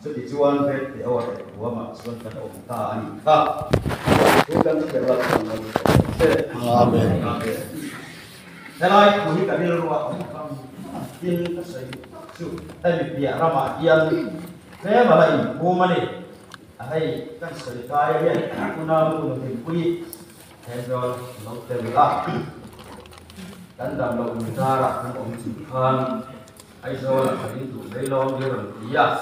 จะติดชวนเป็นเดี๋ยวหัวมาชวนกันองค์ตาอันนี้ครับทุกท่านที่เป็นรักของเราเสด็จอาเมนอาเมนแต่เราคุยกันเรื่องว่ากินก็ใส่สุดแต่มีเดียรามาเยียนแม้มาเลยบูมันนี่ให้กันใส่กายเนี่ยคุณน้าคุณเป็นผู้แทนเราเราเต็มละกันดำเราอุจาระกันองค์สุขันไอ้โซนขันตุได้ลองเรื่องที่ยาก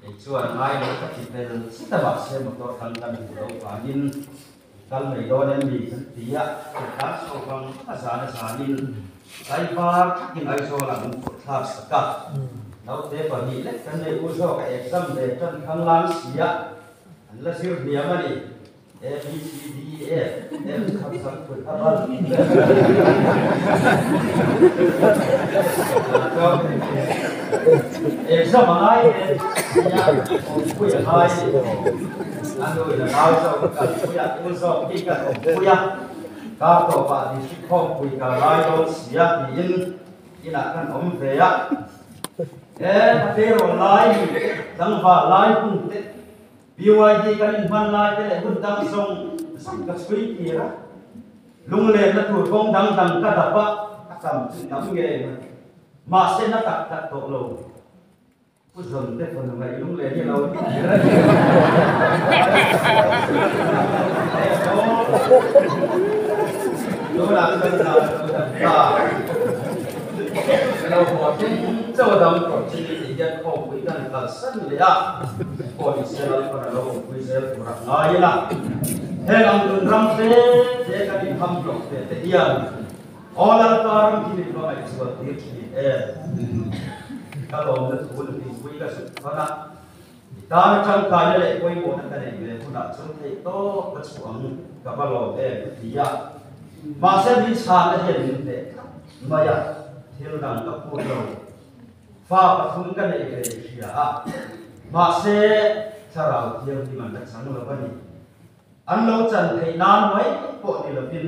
ไอ้ส่วนไอ้เราก็ติดเป็นสิทธิ์บัตรเสียมาตัวกันกันเราผ่านินกันไม่โดนมีสันติยะการส่งฟังภาษาในสานินไอ้ฟ้ากินไอ้โซนหลังทับสกัดเราเทปนี้เล็กกันในอุโสกับเอกซัมเดชันข้างล่างเสียอันละสิบเดียวมันนี่A B C D E F F คำสั่งคุณทับอันเอกซัมอะไรเนี่ยคุยอะไรอันนู้นเราจะกันคุยอุโสที่กันคุยการต่อไปที่ข้อคุยกันไล่โดนเสียที่ยินกันอมเสียถ้าเจอไล่ดังฟ้าไล่พุ่งเตะBYD กันมันไล่เตะพุ่งดังส่งสังกัดสวีทีระลุงเล่นนักถูกกงดังกระดับว่าสามสิบน้ำเงี้ยมาเส้นนักตัดตกลงผู้ชมเตะคนทำไมลุงเล่นที่เราดูหลังเป็นหลังเราพอที่เจ้าดำก่อนที่จะเข้าคุยกันกันสั้นเลยอ่ะพอที่เสร็จแล้วเราคุยเสร็จตัวง่ายละเฮลังดุนรำเตะเด็กกันทำหลอกเตะเดียร์ออลาการมที่มีความหมายส่วนที่ถ้าเราเลือกคนที่คุยกันสุดขนาดการจังการเลยคุยหมดนั่นเองเลยคุณอาจจะให้โตกระช่วงกับเราที่ยากมาเส้นวิชาและเห็นเด็กมาอยากเที่ยวดังกับพวกเราฟ้าปะทุนกันเองเลยเชียมาเสียถ้าเราเที่ยวที่มันจะสังเราวันนี้อันเราจันทร์นานไว้พวกนี้เราเป็น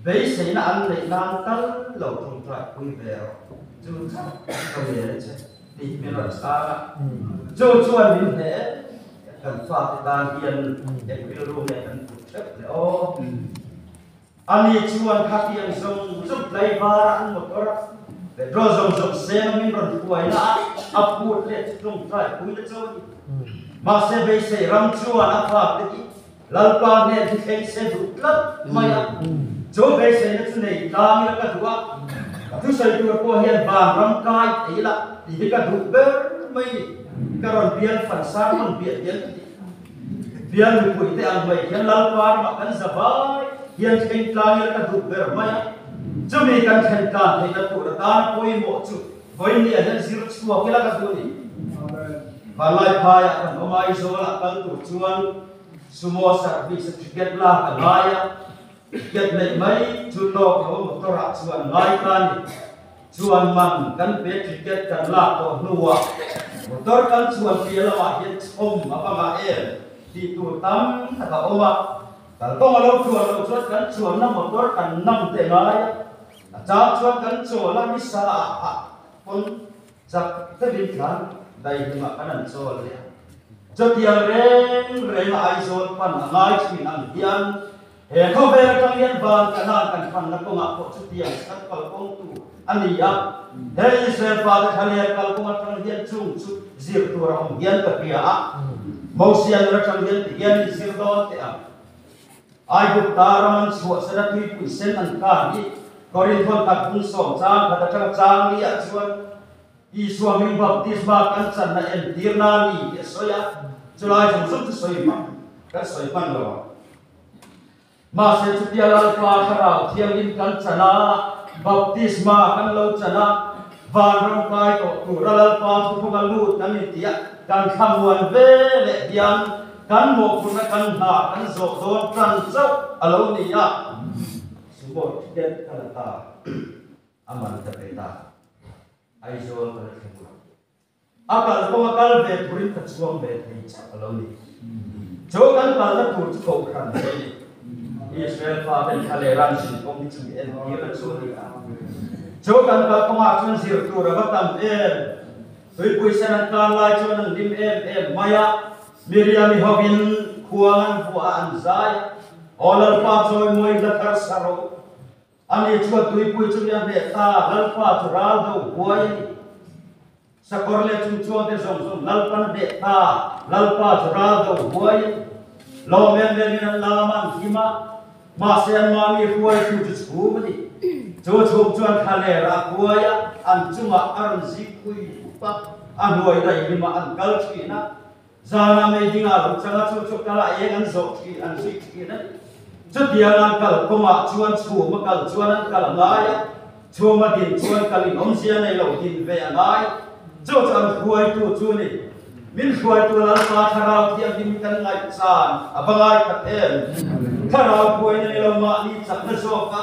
เบสในอันในนานตั้งเราตรงใจคุยแล้วจู่ก็มีอะไรใช่ดีเป็นรักษาจู่ชวนมินเห่กันฟ้าการเรียนเด็กวิโรจน์เนี่ยกันถูกเช็คเลยโอ้อันนี้ชวนขัดยังส่งจุดไล่บาร์อันหมดแล้วแต่เราส่งเสียงมินรันป่วยนะอับพูดเล็ดตรงใจคุยแล้วจู่มาเสพเสรำชวนอับฟ้าเด็กลัลปาเนี่ยที่เคยเสพดุลัดมาอย่างจู่เบสเนี่ยที่ไหนตามแล้วก็ดูว่าทุกสิ่งที่เราเห็นบางรำกายไอ้ละที่ก็ดูเบอร์ไม่การันเบียนฝันสร้างมันเบียนเบียนคุยแต่อันไม่เห็นลัลปามากันสบายยังเห็นกลางแล้วก็ดูเบอร์ไม่จะมีการเห็นการเห็นตัวการคุยหมดจุดคุยเนี่ยจะสิรุชัวกิลก็ดูนี่บางไล่พายกันออกมาอิโซละกันตัวชวนsemua servis tiket lah kalaya tiket mai mai chulo ko motora chuan ngai kan chuan man kan pe tiket kan la to nuwa motor kan chuan piala ma hian chom apa ma ti tu tam ta oma kal to lo chuan kan chuan na motor kan nam te ngai cha chuan kan chuan la mi sa a pon chak te bin kan dai ma kanan chuan le cho tiền rèn ai rồi phần ngay chỉ ăn tiền hệ không về trong hiện vàng cả nan cả phần nó cũng ngọc cho tiền các cầu công tu anh đi ạ hệ Israel vào cái thằng này cầu công trong hiện chung chút diệt tu rằng hiện cái kia ạ mau xiên ra trong hiện thì hiện diệt đó thì ạ ai cũng ta ramon suốt sẽ đã tùy quỷ sen ăn cả đi có liên quan các cung sòng trang các trang trang đi ạ chuan Iswa min baptisma kan san na entirna ni soya julai jom sut soy ma kan soy pan lo ma se chutia lal pa kharau thiang in kan chana baptisma kan lo chana van rong kai to tu lal pa tu kan lu kan ni tia kan khamwan ve le dian kan mo kun kan ha kan zo don kan zo alo ni ya subot ket kalata aman ta peta ai zo ko le ko akal ko akal be purin ta chuang be thei cha alo ni jo kan kal la tu chu ko khan ni Israel fa ben khale ran sin kom ni chu en ni la chu ni jo kan ka ko ma chun sir tu ra ba tam en Tui pui sen kan lai chuan an lim em maya Miriam I hovin khuangan fu an zai olal pa choi moi la thar saro ani chuan tui pui chu ya be ta lal pa chu ral do huai sakorle chu chuan te som lal pan be ta lal pa chu ral do huai lo men le ni la man hima ma sen ma mi huai chu chu mani chu chuan khale ra huai an chunga aron zi kui pa an huai dai ni ma an kal chi na zana me dinga lu changa chu kala eng an zo chi an zi chi na chu dia an kal koma chuan chu ma kal chuan an kal ngai chu ma din chuan kal in om sia nei lo din ve ngai chu chan huai tu ni min huai tu lan pa tharau tiam din kan ngai san abangai ka em tharau huai nei lo ma ni chak na zo ka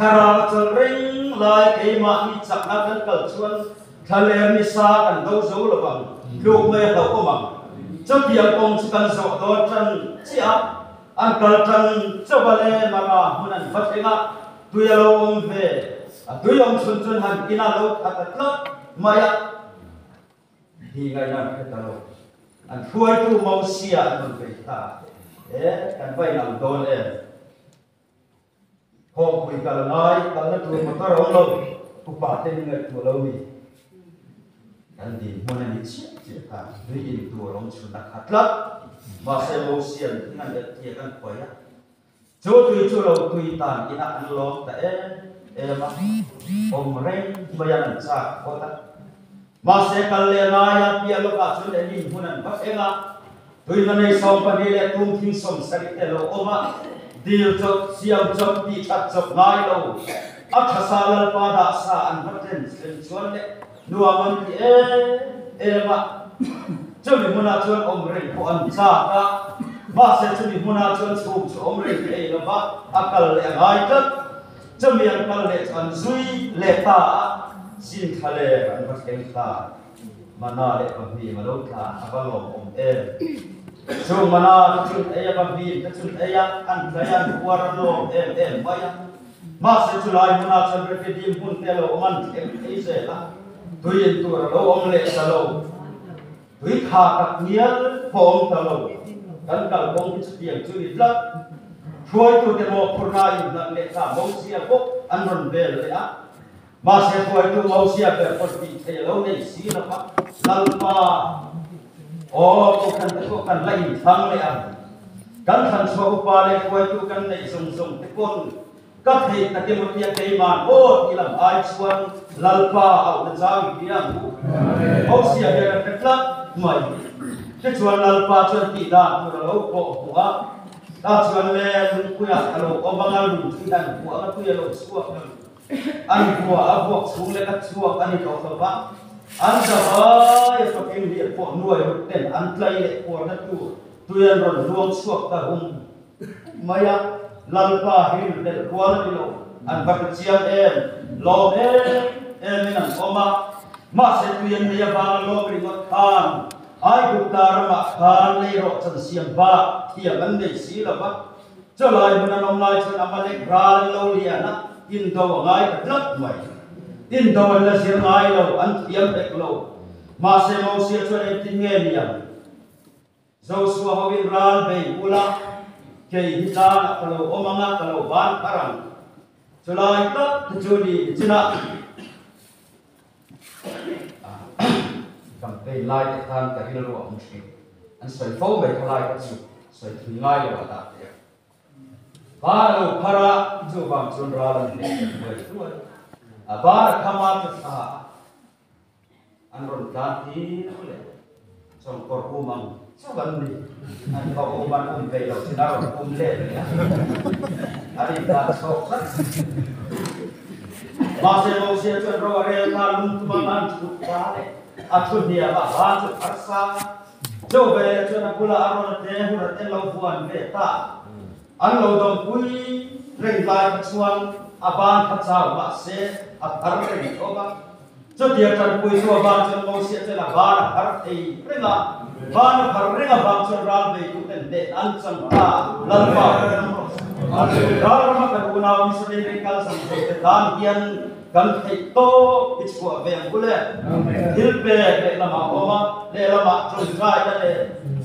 tharau chal ring lai ke ma ni chak na kan kal chuan thale mi sa kan do zo lo bang lu me lo ko ma chu dia kong chu kan zo do chan chia an kal chan chawale mama hunan fathenga tuyalo om ve tuyom chun chun han ina lo khatatla maya hi ngai na khetalo an thuai tu mau sia an ve ta kan vai nam don ho pui kal ngai kal na tu motor ong lo tu pa te ngai tu lo ni kan di hunan ni chi ta dui in tu rom chun na khatla ma se mo sian ngan de tie kan koya chu tui chu lo tui tan ina an lo ta ma om reng bayan cha ko ta ma se kal le na ya pia lo ka chu le ni hunan ba enga tui na nei som pa ni le tum thin som sari te lo oma dil chok siam chok ti chat chok ngai lo a thasal pa da sa an baten sen chuan le nuaman ti ma chu mi huna chuan om reng ko an cha ka ma se chu mi huna chuan chum chu om reng ke lo ba akal le ngai ta chu mi an kal le an zui le ta sin khale an ba keng ta mana le ba mi ma lo ta abalom om chu mana chu ba bi ta chu an kayan kuar lo maya ma se chu lai huna chuan re ke dim hun te lo man ke se la tuin tu lo om le sa lo tui kha tak nial phong ta lo kan kal phong chu tiang chu ni tlak thuai tu te mo phurna in na le ta mo sia ko an ron bel le a ma se thuai tu mo sia pe pot ti the lo nei si na pa lal pa o ko kan lai thang le a kan than so pa le thuai tu kan nei song te kon ka thei ta ke mo tia ke man o ti lam ai chuan lal pa au na chawi piang mo sia be ka tla mai cái chuan lal pa chuan ti da tu lo ko huwa ta chuan le lu ku ya alo o bangal lu ti dan huwa ka tu ya lo suak an huwa a buak chung le ka chuak ani ko so ba an da ba ya so kem hi ko nuai ru ten an tlai le ko na tu ya ron luang suak ta hum maya lal pa hin le ko na ti lo an ba ka chiam lo min an oma ma se tu ya ne ya ba lo ri ngot khan ai gupta rama khan le ro chan siam ba thia ban dei si la ba cho lai mun an lai chun amale ral lo liana in do ngai tlak mai in do la sir ngai lo an thiam ek lo ma se mo se chuan em tin nge niam zo su ho win ral be ula ke hi ta na ka lo omanga ka lo ban parang cho lai ta chu ni china cầm cây lai để than cả cái lúa ông chị anh soi phố về cái lai cái chụp soi thủy lai là đạt được ba đầu para chú bằng chun ra là để về luôn ba là kama cái sa anh rồi tan thì luôn trong cột umang sao gần đi anh có umang về đầu thì nào lên anh ta sốt rất mà sẽ mau sẽ chun ra rồi ta luôn tu mang chụp ra đấy achun dia ba han chu arsa jo ve chuna kula aron te lo fuan ve ta an lo dom pui reng lai chuan aban kha chau ma se a thar reng ko ba cho dia kan pui so ba chun mo se te la ba har ei renga ba na har renga ba chun ral ve tu ten de an chan ta lal ba ral ma kan una wi so de kal sam se te dan hian kan thei to ichwa ve bule hil pe le lama oma le lama chun trai da le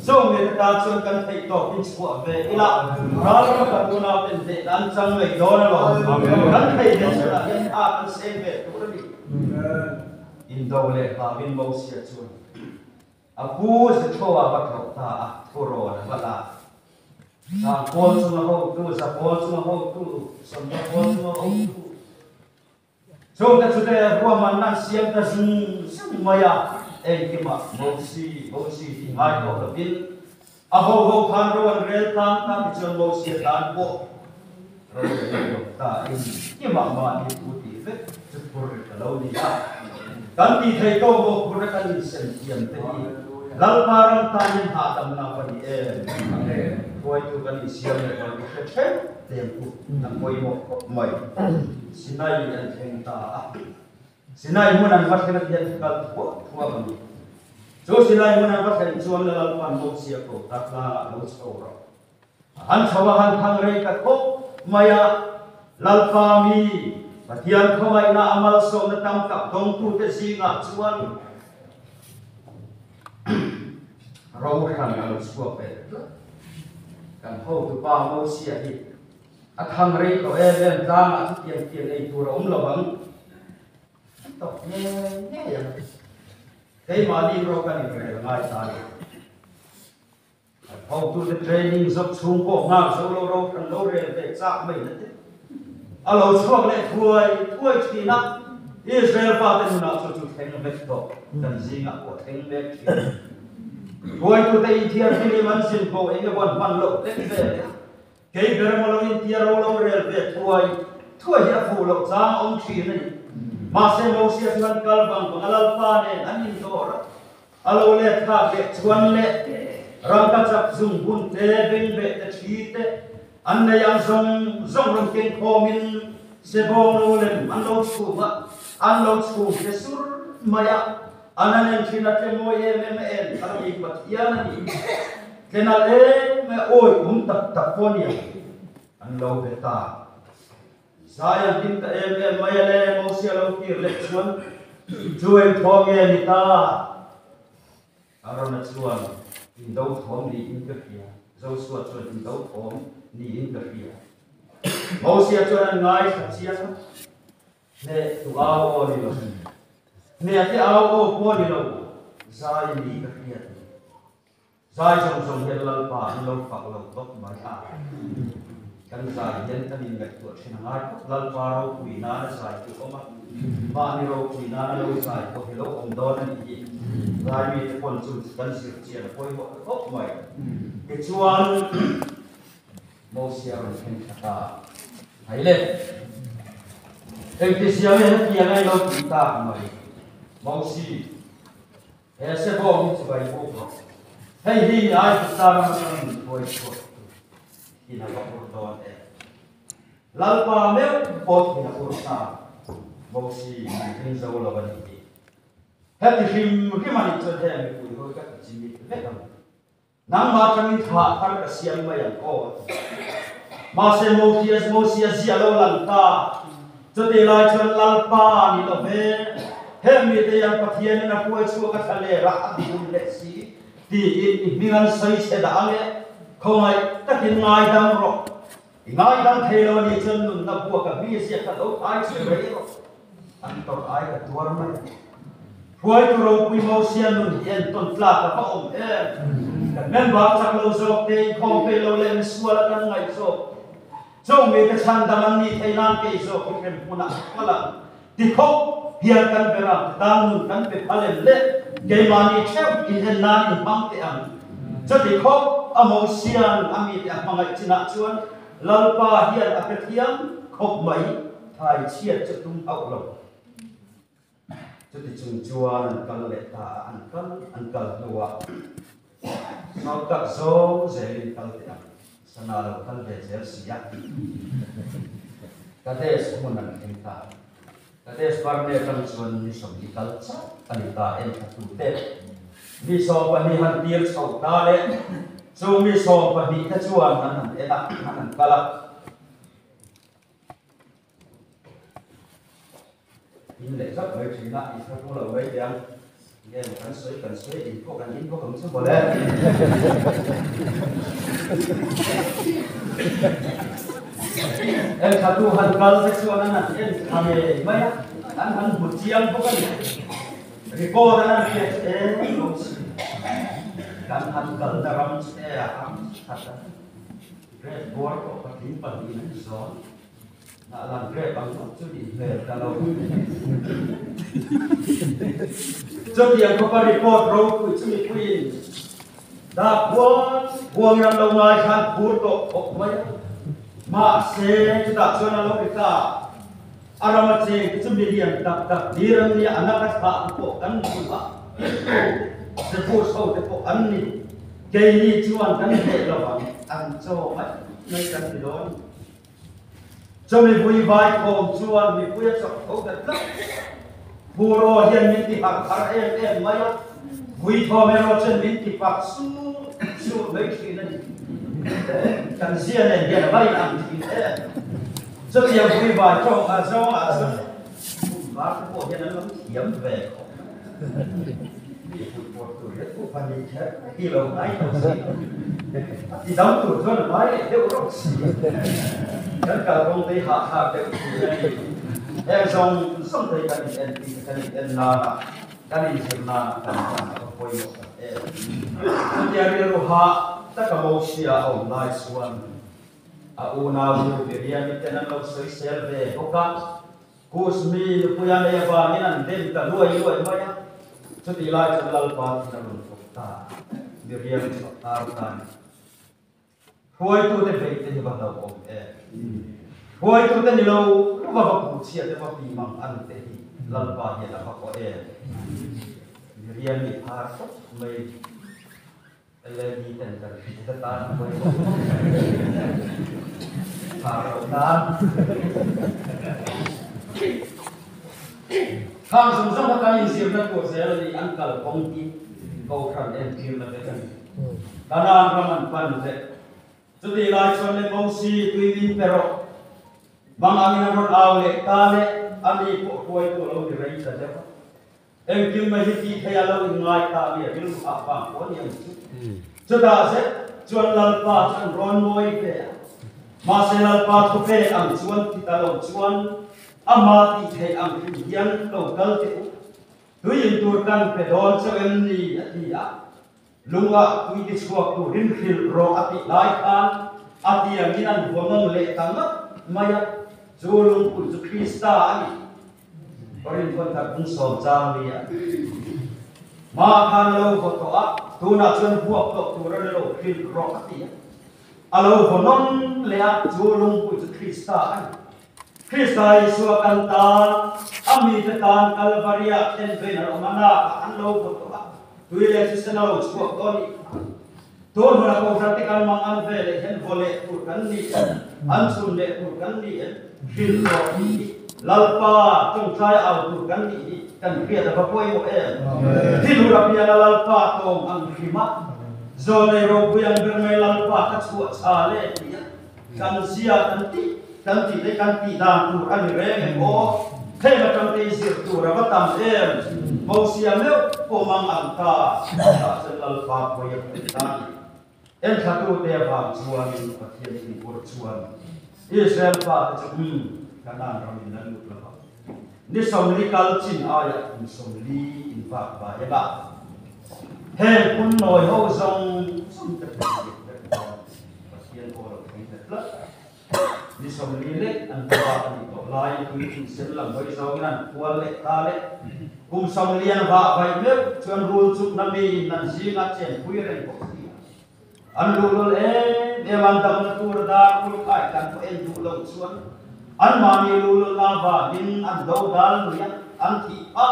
so me ta chun kan thei to ichwa ve ila ra ra ka tu na ten de dan chang me do na lo kan thei de sa yan a kan se ve tu ri in do le ka vin mo sia chun a pu se thoa ba tho ta a thoro na ba la sa pol su ma ho tu sa pol su ma ho tu som ma pol su ma ho tu so ta chu de ro ma na siam ta sum maya e ki ma mo si ti ngai to da bin a ho khan ro an rel tan ta ti chon mo si tan po ro ta in ki ma ni tu ti fe chu por ka lo ni ta kan ti thei to mo pur ka ni sen tiam te ni lal param ta ni ha tam na pa ni e koi tu kan ni siam le ka ni che tem pu na koi mo mai sinai an theng ta sinai mun an wat ka tian kal po thua ba ni so sinai mun an wat ka chuan la lal pan mo sia ko ta la lo chho ro an chawa han thang rei ka ko maya lal pa mi patian khawai na amal so na tam ka dong tu te singa chuan ro khan lo chho pe kan ho tu pa mo sia hi a thang rei ko e len tang a tian tian ei tu ro lo bang to ne ya cái mà đi rồi cái này phải ngay tại hậu tu the training giúp xuống bộ ngang số lô rô thằng lô rê để chắc mình đấy à lâu chuộc lại thui thì nắp Israel pha tên nào cho chú thành vết to cần gì ngã của thành vết thui tu tây thiên thì mình xin bộ anh cái quan văn lộ lên về cái bề mà lâu in tia lô rê về thui ya phụ lộ ra ông chỉ này mà xem lâu xia chuan kal bang bang alal pa ne anin dor alo le tha be chuan le ram ka chap zum bun te beng be te thi te an ne yang zong ram ken khomin se bong lo le an lo chu te sur maya ananen thina te mo ye me en ala ik bat ya na ni kena le me oi tak ponia an lo be ta saya kita maya le mo sia lo ki le chuan chuan thong ye ni ta arona chuan in do thom ni in ka pia zo suat chuan in do thom ni in ka pia mo sia chuan ngai sa chia ne tu ao o ni lo ne ati ao o po ni lo zai ni ka pia zai jong he lal pa lo pak lo tok mai a kan zai yen kan in gat tu thina ngai lal pa ro pui na zai tu oma ma ni ro pui na lo zai ko hello om don ni zai mi te pon chu kan sir chia na poi ho ok mai ke chuan mo sia ro ken ta hai le em ti sia me ti ya lo ti ta mai mo si e se bo mi chu bai bo hei hi ai ta ma kan poi ko ina ko don e lalpa me pot ina ko sa bo si in zo lo ban ni hati him mani cho the mi pu ho ka chi mi ve dam nang ma chang tha thar ka siam ma yang ko ma se mo sia zia lo lan ta cho te lai chon lalpa ni lo ve he mi te yang pathian na pu chu ka thale ra di un le si ti mi ngan sai che da ame không ai tất nhiên ngài đang rồi ngài đang thề lo đi chân nun na bua cả bia sia cả đâu ai sẽ vậy rồi anh tôi ai cả tuar mai huai tu ro pui mau sia nun yen ton flat ka om men ba chak lo zok te không pe lo len suala kan ngai so so me ka chan da man ni thai nan ke so ki kem puna wala ti kho hian kan bera dan nun kan pe phalen le ke mani cheu in hen nan in pam te ang cho thì khóc amo sian ami te mangai china chuan lalpa hian apethiam khop mai thai chiat cho tum au lo cho thì chung chuan an kal le ta an kal nuwa sau tak zo zelin kal te sana lo kal de zer sia ka te sumun an ta ka te sparne kan chuan ni som ni kal cha ani ta en tu te mi so pa ni han tir chau ta le chu mi so pa ni ta chuan an eta an kala in lệ rất mấy chuyện lại phải không là mấy tiếng nghe một cần suy in có không chứ bỏ lên em thà tu hành cần phải xua nó em tham nghề mấy á anh một chiang có cái thì cô đó là cái không kan han kal daram se am thata great boy ko patin patin so na lan great bang chu di ve ta lo cho dia ko pa report ro ku chu mi queen da buông ram lo ngai khan pur to ok mai ma se chu ta chu na lo ka arama che chu mi liam tak diram ni anak ka ko kan ku baจะพูดโซ่จะพูดอันนี้เกย์นี่ชวนกันเด็กระหว่างอันโซ่ไม่กันที่โดนจะมีผู้ใบโคมชวนมีผู้จะเขาแต่ละผู้รอเฮียนมิติปักอะไรเอ็มไม่ละผู้ทอไม่รอเช่นมิติปักสู้ไม่คิดนั่นกันเสียเนี่ยเดี๋ยวไม่อันที่จะเรียกผู้ใบจงอาผู้บ้าผู้เฮียนนั้นมันเขียมแหวกผู้พันธุ์แค่ที่เราไม่ต้องสิที่ดำตัวนั้นไม่เดี๋ยวเราสิฉันก็คงได้หาเด็กที่นี่ส่งไปกันนากันอินเทอร์นากันก็คุยหมดมันจะเรียนรู้หาแต่ก็มองเสียเอาหลายส่วนอุณาวูเรียนมิแต่นั้นเราสวยเสียเลยพวกกันกูสมีผู้ยังเลี้ยงบ้านนั่นเด่นแต่รวยไม่ชุดที่ลายชุดลาลปาที่นั่งฟุกตาเรียนตากันหวยตัวเด็กที่บ้านเราอมหวยตัวเด็กนี่เราว่าผู้เชี่ยวแต่ว่าปีมังอันเตที่ลาลปาเนี่ยเราก็เรียนมีพาร์ทไม่อะไรดีแต่กันแต่ตาไม่พาเราตาข้างสมศักดิ์การอินเสียงนั้นก็เสียเลยอันกัลคงที่เขาทำเองคิวนั่นเองตอนนั้นเรามันปันเสร็จสุดที่ลายชนในมงสีตุยวินเปโรบางอันนั้นรถเอาเลยตาเลยอันนี้พวกคุยตัวเราที่ไรจะเจ้าเอ็งคิวไม่ที่ที่เราง่ายตาเนี่ยวิลล์อาฟังคนยังสุดท้ายเสร็จชวนลาลปาชวนร้อนมวยเปย์มาเสลาลปาทุกเปย์อันชวนที่ตลอดชวนอามาติเทอังคิดยังโลกัลเตอุตุยตัวกันเป็นดอนเซเวนนี่ที่อ่ะลุงว่าตุยที่ชัวร์ตัวริมฟิลโรอติไลคันอติยังนี่นั่นหัวมันเละตั้งนับมายักจูลุงกุจุคริสต์อันนี้บริษัทกับคุณสอนจางนี่อ่ะมาคันเราก็ตัวตัวน่าชวนพวกตัวเราเราฟิลโรอติอ่ะเราหัวมันเละจูลุงกุจุคริสต์อันคริสต์ไอสัวกันตาอามีเตตานคัลวารีเอ็นเวนอมานาอันโลกุตัวตุยเลสิสนาอุสวกตัวนี้ตัวมันก็พระติการมังอันเวลเห็นโวเลตุกันนี่อันสุนเลตุกันนี่ฟิลโลนี้ลาลปาจงใช้เอาตุกันนี่กันเพียรพระพุทธโมเอที่ดูรับยาลาลปาตรงอังคิมะโซเลโรบุยังเบอร์เมลาลปาคัตสวชาเลนี่กันเสียกันที่กันที่ได้กันที่ดานตัวอันเร่งโอ้เทมาจำเป็นสิ่งตัวเราก็ตามเองมองเสียเมื่อพวกมังอันตาจะลลปาพยังเป็นตาเอ็นขัดตัวเดียบางชวนประเทศนี้ปวดชวนอิสราเอลปาจะกันนั่นเรามีนั่นลุกแล้วนี่สมริกัลจินอายะสมริอินฝากบาเอบะเฮ้คุณหน่อยเขาส่งสมจะเป็นเด็กประเทศโอเราเป็นเด็กละนี่สมริเล็กอันตรายตัวลายคุยถึงเส้นหลังบริษัทนั้นควรเล็กตาเล็กกุมสมริอันว่าไปเมื่อชวนรูลจุกนั้นมีนั่นสิงัดเช่นคุยเรื่องปกติอันรูลเอวันดำตัวดาคุยกันกันตัวเองดูลงชวนอันมามีรูลลาบาดินอันดาวดาลเนี่ยอันที่อะ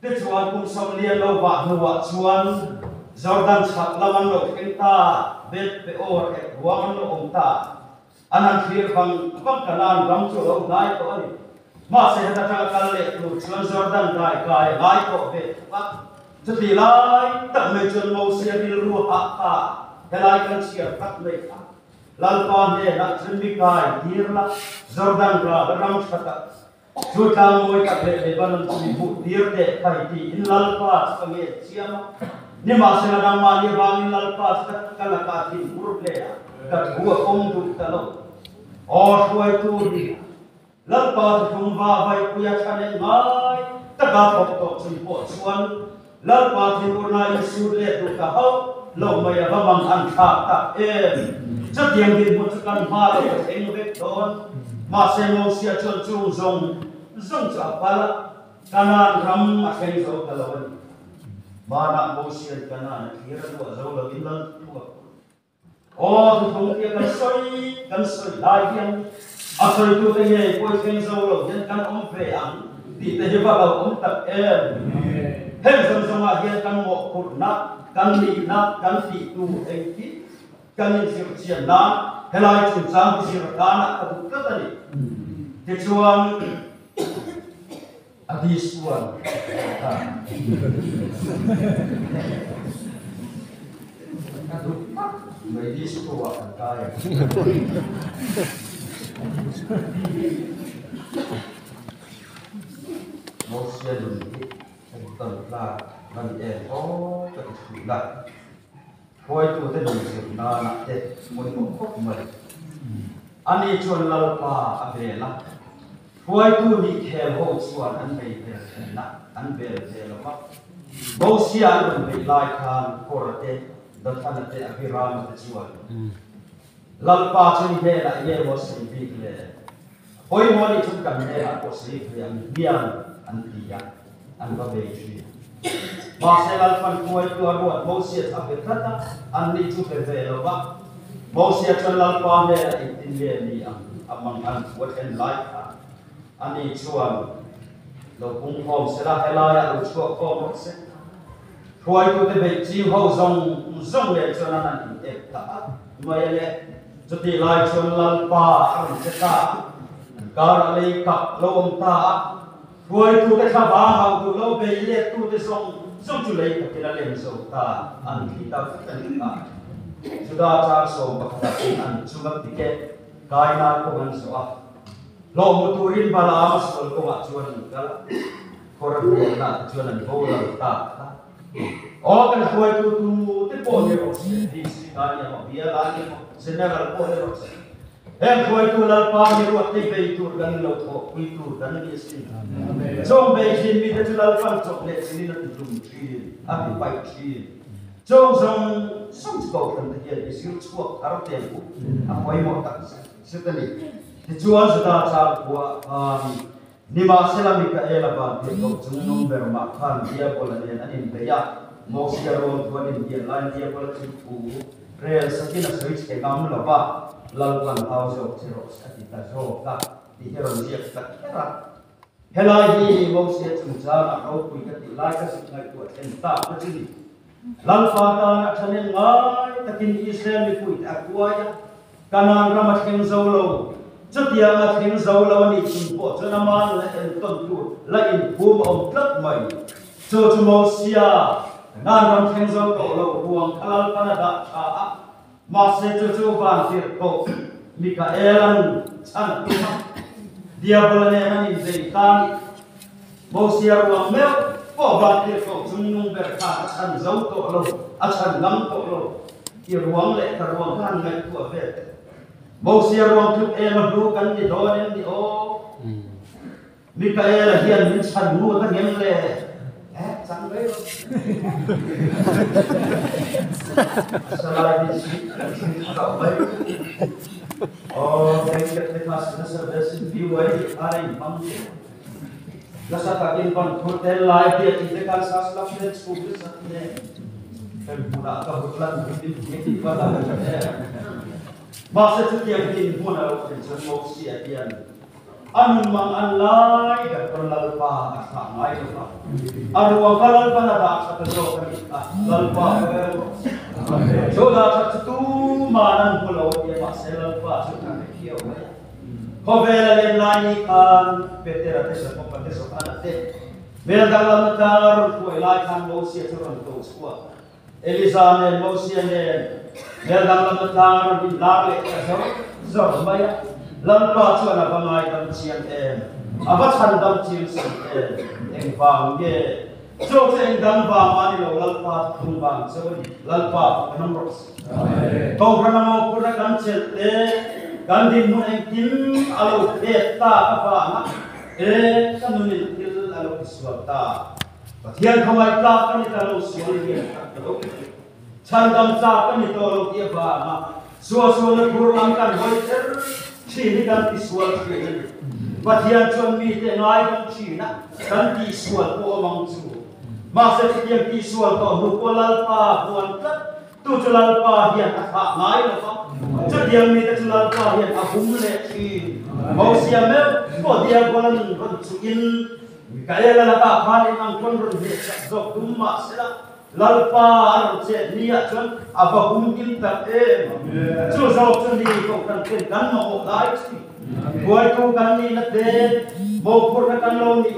ที่ชวนกุมสมริอันเราว่าหัวชวนจอร์แดนชักละมันโลกเองตาเบ็ดไปโอร์เอ็ดหัวมันโลกองตาอันนั้นคือฟังกันนานรำโจเราได้ตัวนี้มาเสียแต่การเล่นลูกชวนจอร์แดนได้กายไล่ก็เบ็ดว่าจะดีไล่แต่ไม่จนโมเสียดิรู้หักตาแต่ไล่กันเสียพักเลยลาลปานเนี่ยนักจึงมีกายดีละจอร์แดนกลาดรำชัก chú thang môi các lệ để ban chỉ vụ tiệt để thay thì in lalpa các nghe chiam nhưng mà sẽ là đang mà đi vào in lalpa các là cả thì group lệ các hua ông tu ta lâu or xuôi tu đi lalpa thì không va vai kuya chane ngay tất cả học tập sinh hoạt xuân lalpa thì hôm nay siêu lệ tu cả hậu lâu mày là bằng ăn thả ta rất nhiều việc một căn ba là phải anh biết đó mà xem ông sẽ chọn chung dùng cho pala kanan ram mà cái dấu cả lâu mà nằm bố sẽ kanan kia là đùa dấu là in lần đùa ô thì không kia cần soi đại viên à soi tu cái này coi cái dấu là hiện căn ông về ăn thì thế vào đầu ông tập hết dần mà hiện căn một cột nát căn lì nát căn thị tu anh kít căn những sự triển lãm hay là chủ trang cái sự đa nát ở tất cả này thì chuan this one mấy this to à cái một xe đường đi tầm là mình em có cái sự là coi tôi thấy mình sự là nặng thế mình cũng khóc mình anh ấy chuan lao pa à về là coi tôi đi theo hậu chuan anh về là anh về là mà bố sĩ anh mình lại khan corte đó thành là abiram cái chuan lao pa trên về lại về một sự việc lệ coi mọi người chúng cần nghe anh có sự việc anh biang anh tiang anh có về chuyện mà sẽ là phần coi tôi ruột bố sĩ anh về thật anh đi chụp về là mà bố sĩ chuan lao pa về là in về đi among anh what can like anh chuan lo kung hom sẽ là hay là lo chuộc com sẽ thôi tôi để về chim hậu rong để cho nó ăn ít cả mà lẽ cho thì lại chuan lan pa ăn sẽ ta cả lấy cặp lo ông ta thôi tôi để khá ba hậu tôi lo về lẽ tôi để rong chủ lấy cái là lên số ta ăn thì ta phải ăn cả chúng ta trang số bậc ta ăn chung bậc thì cái na cũng ăn số lo motorin bala mas ko wa chuan ka koran na chuan an ho la ta o kan khoi tu te po ne ro di si ka ya ma bia la ni se na la po ne ro se em khoi tu la pa ni ro te be tu kan lo tho kui tu kan ni si chong be jin mi te la fan chok le si ni na tu tum chi a bi pai chi chong song ko kan te ye si chuak aro te ku a khoi mo ta se te ni Tujuan sudah cakap ni masalah mereka ialah bahagia untuk bermakan dia boleh ni anin beya mau siaran tuan dia lain dia boleh cukup real sekian switch ke kamu lepas laluan house cerok kita joga di hero dia kita kira helai mau siat cuma atau punya tilai kesukai tuan entah macam lalu pada nak cakap ngai takin Israel ni punya aku aja kanan ramat keng zaulo chất dia là tiếng dấu lâu đi chung bộ cho năm ăn lại en tuần tu lại en buông ông lấp mày cho màu xia nan ram tiếng dấu cổ lâu buông kalal Canada à mà sẽ cho van tiệt cổ Michaelan chan dia boleh ni dei tan màu xia ruang mel có van tiệt cổ chung nung berkat chan dấu cổ lâu chan ngắm cổ lâu kia ruang lệ cả ruang han ngày của về bố xia ruộng thức em mà đu cắn thì đó em thì ô Michael là hiền những sản mua các em lệ chẳng đấy sao lại đi cậu ấy cái class nó sẽ để xin view ấy ai bằng là sao các em còn hotel live thì cái class lắm nên school rất là cái buổi đã có một lần thì qua là masa setiap दिन pun ada pencari opsi adian. Anu mang anlai dan perlalpa samai lupa. Anu ang perlalpa nada satu kan kita lalpa. Jodoh satu manan pulau dia masih lalpa sudah kiau. Kau bela lain kan petera tesa kau pada sokan ate. Bela dalam tar kau elai kan opsi turun tu semua. Elisa ne opsi ne. Dia dalam tentang di lagu itu, so, so, bayar. Lalu apa cuaca pemain dalam siang Aba chan dam chim si eng vang ge cho chen dam va ma ni lo lalpa thung bang so ni lalpa kanam ros to pranamo pura kan chet te kan din mun eng kim alo te ta aba na kanun til alo iswata pathian khawai ka kan ta lo sual ge lo chan dam cha kan to lo ke ba ma so na pur lam kan hoi ter chi ni kan iswal ge pathian chon mi te ngai kan chi na kan ti sual ko amang chu ma se tiam ti sual to nu ko lalpa buan kat tu chu lalpa hian a tha ngai lo fa chu diam mi te chu lalpa hian a hum le chi mo sia me ko dia ko lan ron chu in kaya la ta phan in ang kon ron he zo dum ma se la lalpa ar che ni a chon a ba hum kim ta e chu zo chu ni ko kan ken kan mo lai chi buai tu kan ni na te mo pur na kan lo ni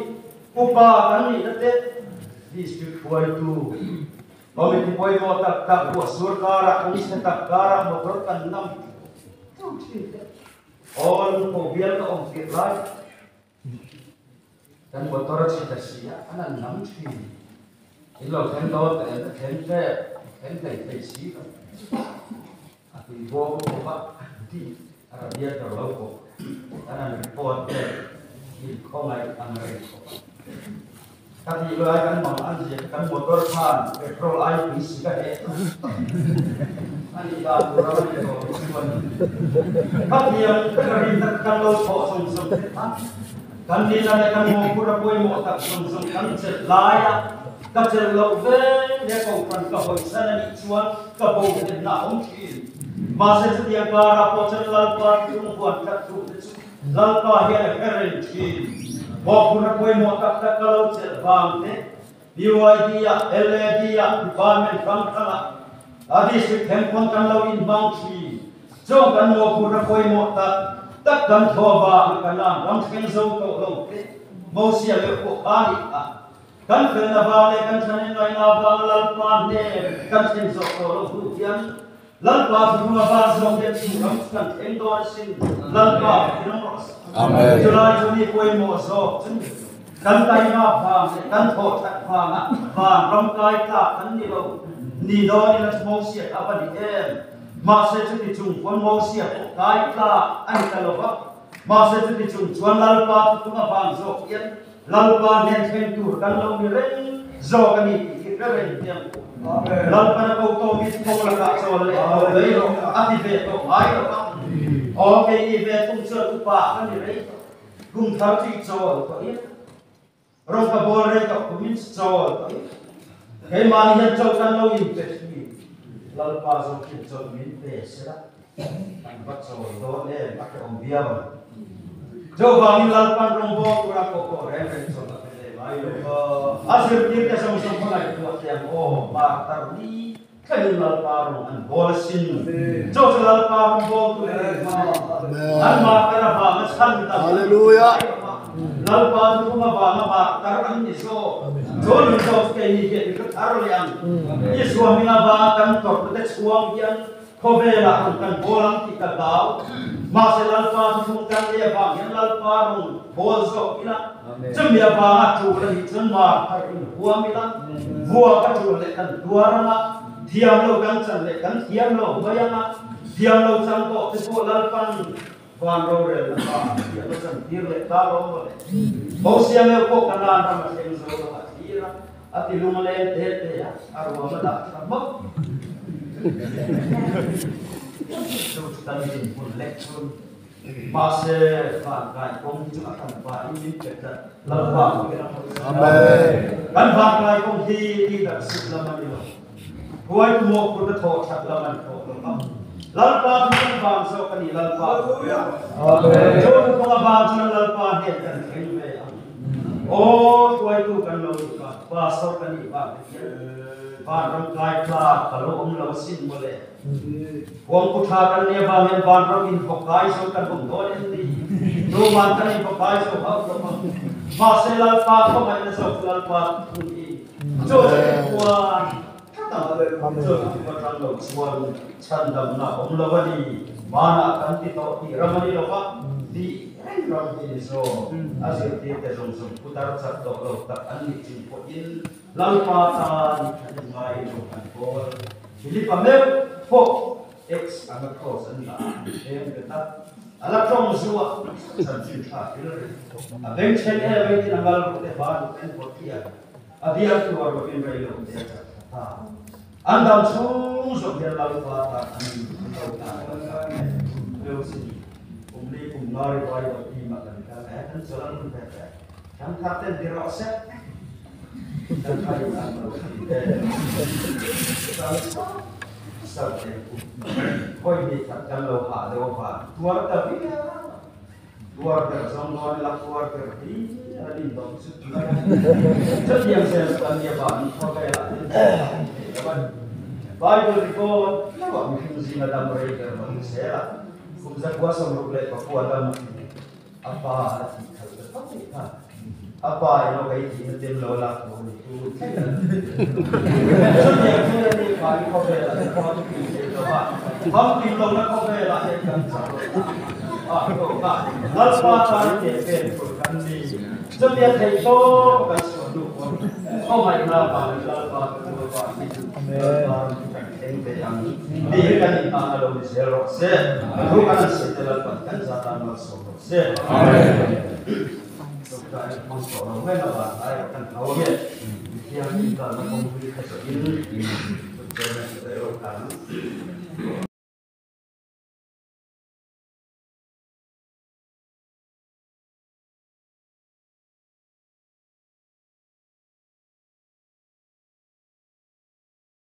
upa kan ni na te district buai tu mo mi ti buai mo tak tak bu sur kara kan ni tak kara mo tor kan nam tu chi all ko bial ka om ki lai kan mo tor chi ta sia anan nam chi ilo kan do te kan te chi a ti bo ko ba ti ara dia ta lo ko anan report ke inkhawm Amerika tapi lo akan menganji kan motor pan petrol air isi ka ani da kurang itu tapi yang kering kan lo song kan dia kan mau pura boy mau tak song kan laya kacel lo ve dia kau kan ka boy sana ni chuan ka boy na hong chi masa setiap para pocel lalpa buat kat tu lalpa hian keren chi mo pura boy mo tak kalau cel bang te dia dia department bang kala adi se tempon kan lo in bang chi so kan mo pura boy mo tak kan thoba kan lam ram ken zo to lo te mo sia le ko ani kan ken na ba le kan chanin lai na ba lalpa ne kan ken zo to lo hu tian lalpa thuma ba zo ke chu ram kan endor sin lalpa kinamos amen julai juni koi mo zo kan tai ma ba kan tho tak ba na ba ram kai ta kan ni lo ni do ni la mo sia ta ba ni em ma se chu ti chung kon mo sia kai ta ani ta lo ba ma se chu ti chung chuan lalpa thuma ba zo yen lalpa nen ken tur kan lo ni ren zo kan ni ki ka ren tiam lalpa na ko to mi ko la ka so le le ro ati ve to ai lo ba okay ni ve tung sơ tu pa kan ni re kum thar chi cho to ye ro ka bol re to kum cho to ye ke ma ni han cho kan lo in pe ni lalpa zo ki cho min pe se la an ba cho do le ma ke om bia ba jo ba ni lalpa rong bo ku ra ko re cho la pe le mai lo asir ni ke som som pa la ko tiam o ba tar ni kan lalpa rong an bol sin jo lalpa rong bo tu an ma kana ba ma san ta haleluya lalpa tu ma ba ma tar an ni so jo ni so ke ni ke ni tar le an ni suami na ba kan to te suam yan ko be la kan bolam ti ka dau ma se lalpa tu kan le ba yan lalpa rong bol so ina chum ya ba tu le ni chun ma tar in huwa mi la huwa ka tu le kan duara thiam lo kan chan le kan thiam lo bayanga thiam lo chang to te ko lalpan van ro re la ba thiam lo chan tir le ta lo le bo sia me ko kan la na ma sen zo lo atira ati lung le te te ya arwa ma da ma so tan din pun lecture ma se van kai kong chu akan ba in ke ta la ba amen kan van kai kong hi da sit la ma ni lo buai tu mo pun tho thak la man tho lo lalpa tu kan bang so kan ni lalpa amen jo tu ko ba chu lalpa he kan ken me o buai tu kan lo ka ba so kan ni ba ba ram kai kla ka lo om lo sin mo le wong ku tha kan ne ba men ban ram in ko kai so kan bom do en ti do man kan in ko kai so ha ko ma se lalpa ko mai na so lalpa tu ni jo se kwa chan dam na om lo ni mana kan ti to ti ramani lo ba di ram ini so asir kita song putar satu tak ani cipu in lalpa tan mai bukan kol jadi pamel po x anak kos anda yang kita alat trong semua sampai akhir abeng chen abeng nanggal kita baru kan potia adia keluar bagian bayi lo dia kata anda sung dia lalpa tan ani tahu tak sini umli umari bayi bagi makan kan jalan berbeda yang kapten di roset dan kayu sampai koi di takkan loha keluar tapi keluar dari zona keluar dari ada dong jadi yang saya lakukan dia bang pakai Bible record kenapa mungkin sih ada mereka manusia kumza kuasa merubah Papua dan apa apa yang kayak ini tim lola itu jadi yang ini kali kau bela kau itu apa kamu tim lola kau bela yang kan tuh kan lalpa tadi kan di setiap itu kan suatu oh my god lalpa itu yang dirikan itu adalah di Serchhip bukan setelah kan zatan masuk Masuk orang lain apa? Saya akan tahu ya. Yang kita nak membeli kesulitan ini, berjalan ke Eropa.